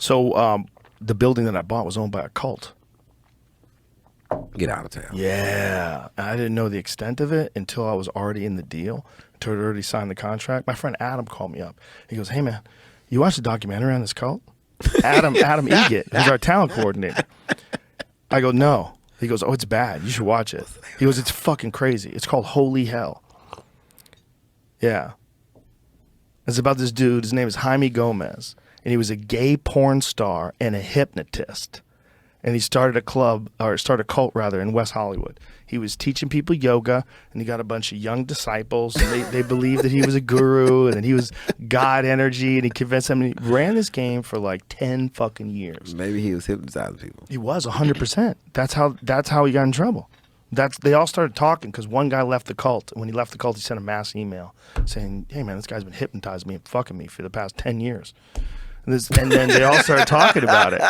So the building that I bought was owned by a cult. Get out of town. Yeah. I didn't know the extent of it until I was already in the deal, until I'd already signed the contract. My friend Adam called me up. He goes, hey, man, you watched the documentary on this cult? Adam Egett, who's our talent coordinator. I go, no. He goes, oh, it's bad. You should watch it. He goes, it's fucking crazy. It's called Holy Hell. Yeah. It's about this dude. His name is Jaime Gomez. And he was a gay porn star and a hypnotist. And he started a cult in West Hollywood. He was teaching people yoga, and he got a bunch of young disciples, and they believed that he was a guru, and that he was God energy, and he convinced them. And he ran this game for like 10 fucking years. Maybe he was hypnotizing people. He was 100%. That's how he got in trouble. They all started talking because one guy left the cult. And when he left the cult, he sent a mass email saying, hey, man, this guy's been hypnotizing me and fucking me for the past 10 years. And then they all started talking about it.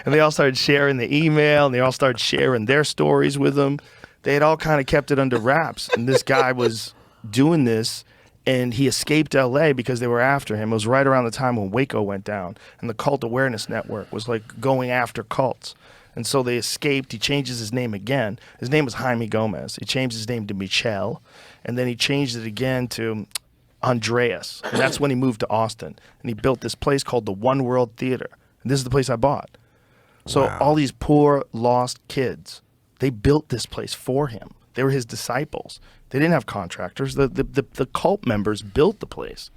And they all started sharing the email, and they all started sharing their stories with him. They had all kind of kept it under wraps. And this guy was doing this, and he escaped LA because they were after him. It was right around the time when Waco went down, and the Cult Awareness Network was like going after cults. And so they escaped. He changes his name again. His name was Jaime Gomez. He changed his name to Michelle, and then he changed it again to Andreas, and that's when he moved to Austin, and he built this place called the One World Theater, and this is the place I bought. So Wow. All these poor lost kids, they built this place for him. They were his disciples. They didn't have contractors. The cult members built the place.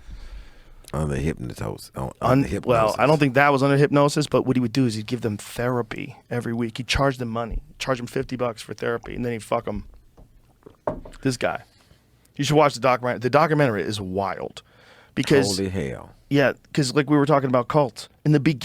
Under hypnosis. Well, I don't think that was under hypnosis, but what he would do is he'd give them therapy every week. He'd charge them money, charge them $50 for therapy, and then he'd fuck them. This guy. You should watch the documentary. The documentary is wild. Because, holy hell. Yeah, because like we were talking about cults.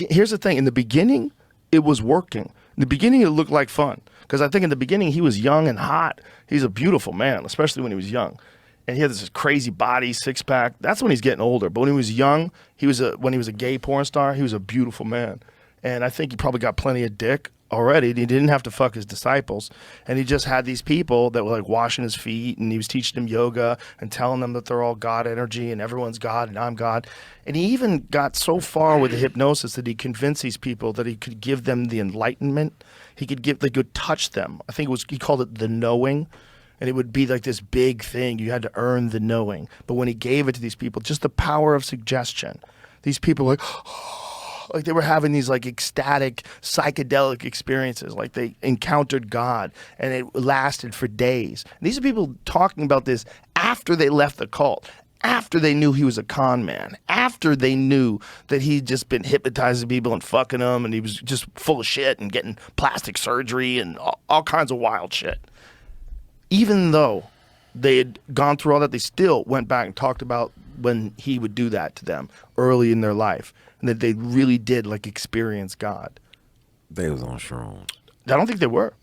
Here's the thing. In the beginning, it was working. In the beginning, it looked like fun. Because I think in the beginning, he was young and hot. He's a beautiful man, especially when he was young. And he had this crazy body, six-pack. That's when he's getting older. But when he was young, when he was a gay porn star, he was a beautiful man. And I think he probably got plenty of dick already. He didn't have to fuck his disciples. And he just had these people that were like washing his feet, and he was teaching them yoga and telling them that they're all God energy and everyone's God and I'm God. And he even got so far with the hypnosis that he convinced these people that he could give them the enlightenment. They could touch them. I think he called it the knowing. And it would be like this big thing. You had to earn the knowing. But when he gave it to these people, just the power of suggestion, these people were like they were having these like ecstatic psychedelic experiences, like they encountered God, and it lasted for days. And these are people talking about this after they left the cult, after they knew he was a con man, after they knew that he'd just been hypnotizing people and fucking them, and he was just full of shit and getting plastic surgery and all kinds of wild shit. Even though they had gone through all that, they still went back and talked about when he would do that to them early in their life, and that they really did like experience God. They was on shrooms. I don't think they were.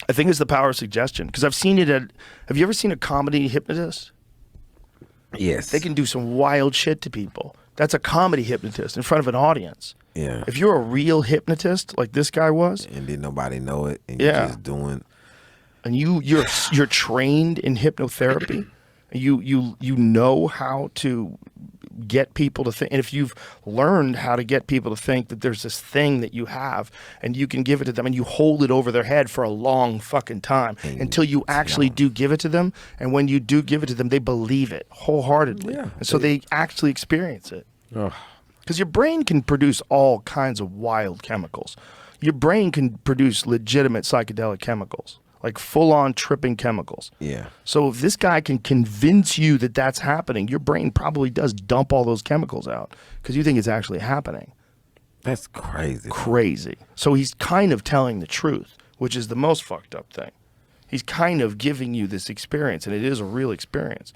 I think it's the power of suggestion, because I've seen it at. Have you ever seen a comedy hypnotist? Yes. They can do some wild shit to people. That's a comedy hypnotist in front of an audience. Yeah. If you're a real hypnotist, like this guy was, and did nobody know it, and Yeah. you're just doing. and you're trained in hypnotherapy, you know how to get people to think. And if you've learned how to get people to think that there's this thing that you have and you can give it to them, and you hold it over their head for a long fucking time until you actually do give it to them. And when you do give it to them, they believe it wholeheartedly. Yeah. And so they actually experience it. Ugh. Because your brain can produce all kinds of wild chemicals. Your brain can produce legitimate psychedelic chemicals, like full-on tripping chemicals. Yeah. So if this guy can convince you that that's happening, your brain probably does dump all those chemicals out because you think it's actually happening. That's crazy. Crazy. So he's kind of telling the truth, which is the most fucked up thing. He's kind of giving you this experience, and it is a real experience.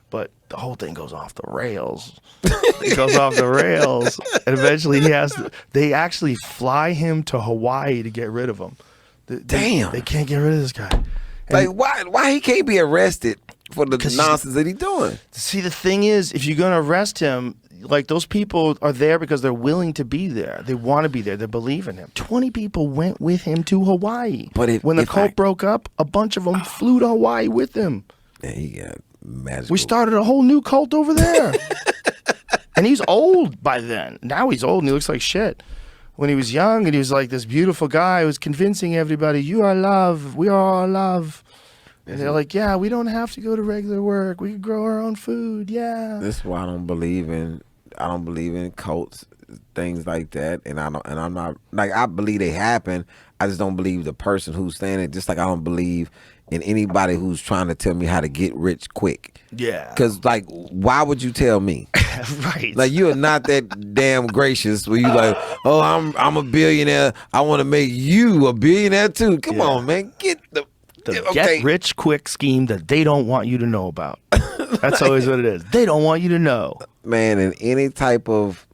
But the whole thing goes off the rails. It goes off the rails. And eventually they actually fly him to Hawaii to get rid of him. Damn. They can't get rid of this guy. Like, why he can't be arrested for the nonsense that he's doing? See, the thing is, if you're going to arrest him, like, those people are there because they're willing to be there. They want to be there. They believe in him. 20 people went with him to Hawaii. But when the cult broke up, a bunch of them flew to Hawaii with him. Yeah, he got magical. We started a whole new cult over there. And he's old by then. Now he's old and he looks like shit. When he was young and he was like this beautiful guy who was convincing everybody, you are love, we are all love. And they're like, yeah, we don't have to go to regular work. We can grow our own food. Yeah. This is why I don't believe in cults, things like that. And I'm not like, I believe they happen. I just don't believe the person who's saying it. Just like I don't believe in anybody who's trying to tell me how to get rich quick. Yeah. Because like, why would you tell me? Right. Like, you are not that damn gracious where you like, oh, I'm a billionaire. I want to make you a billionaire too. Come on, man. Get the get rich quick scheme that they don't want you to know about. That's always what it is. They don't want you to know. Man, and any type of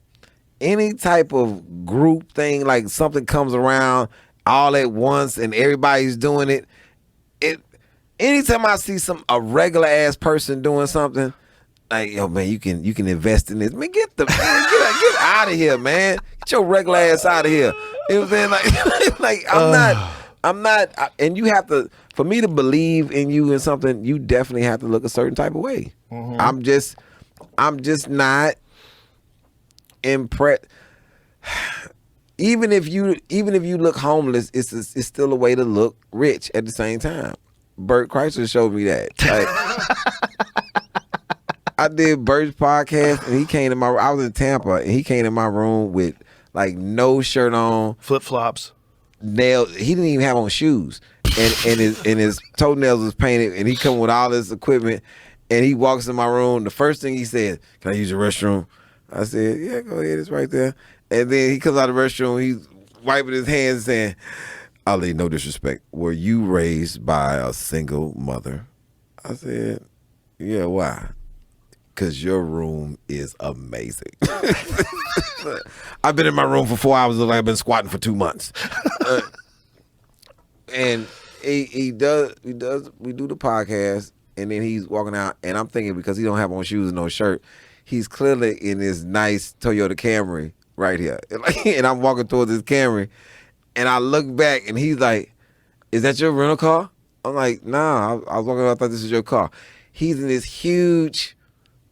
group thing, like something comes around all at once and everybody's doing it. Anytime I see a regular ass person doing something, like, yo, man, you can invest in this. Man, get out of here, man. Get your regular ass out of here. You know what I'm saying? Like I'm not, and you have to, for me to believe in you in something, you definitely have to look a certain type of way. Mm-hmm. I'm just not impressed. Even if you look homeless, it's still a way to look rich at the same time. Bert Kreischer showed me that. Like, I did Bert's podcast, and he came to I was in Tampa, and he came in my room with like no shirt on, flip flops, nails. He didn't even have on shoes, and his toenails was painted, and he come with all this equipment, and he walks in my room. The first thing he said, "Can I use your restroom?" I said, "Yeah, go ahead, it's right there." And then he comes out of the restroom, he's wiping his hands, saying, "Ali, no disrespect, were you raised by a single mother?" I said, "Yeah, why?" "Because your room is amazing." I've been in my room for 4 hours, like I've been squatting for 2 months. And we do the podcast, and then he's walking out, and I'm thinking, because he don't have on shoes and no shirt, he's clearly in his nice Toyota Camry right here. And I'm walking towards this Camry, and I look back, and he's like, "Is that your rental car?" I'm like, "Nah, I was walking around, I thought this was your car." He's in this huge,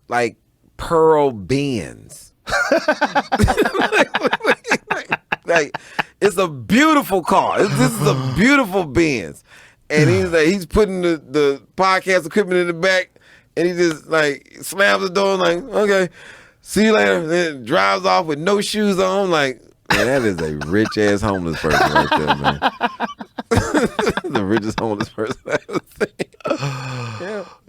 like, pearl Benz. like, it's a beautiful car. This is a beautiful Benz. And he's putting the podcast equipment in the back, and he just like slams the door, like, "Okay, see you later." And then drives off with no shoes on. I'm like, man, that is a rich ass homeless person right there, man. The richest homeless person I ever seen. Yeah.